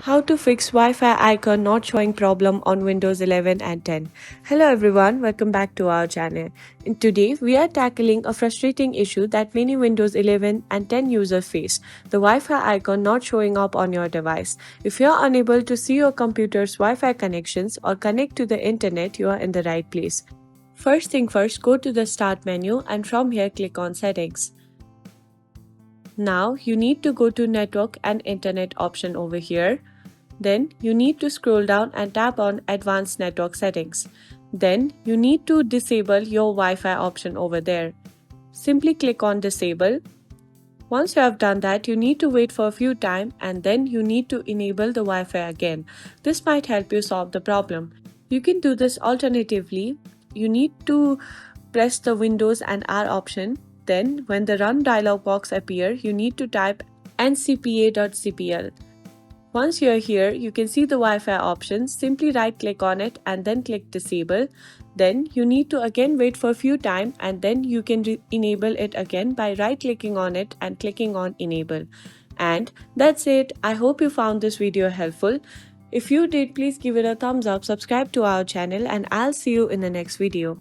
How to fix Wi-Fi icon not showing problem on Windows 11 and 10. Hello everyone, welcome back to our channel. Today we are tackling a frustrating issue that many Windows 11 and 10 users face, the Wi-Fi icon not showing up on your device. If you are unable to see your computer's Wi-Fi connections or connect to the internet, you are in the right place. First thing first, go to the Start menu and from here click on Settings. Now you need to go to Network and Internet option over here. Then you need to scroll down and tap on Advanced Network Settings. Then you need to disable your Wi-Fi option over there. Simply click on Disable. Once you have done that, you need to wait for a few time and then you need to enable the Wi-Fi again. This might help you solve the problem. You can do this alternatively. You need to press the Windows and R option. Then when the Run dialog box appears, you need to type ncpa.cpl. Once you are here, you can see the Wi-Fi options. Simply right click on it and then click Disable. Then you need to again wait for a few time and then you can enable it again by right clicking on it and clicking on Enable. And that's it. I hope you found this video helpful. If you did, please give it a thumbs up, subscribe to our channel, and I'll see you in the next video.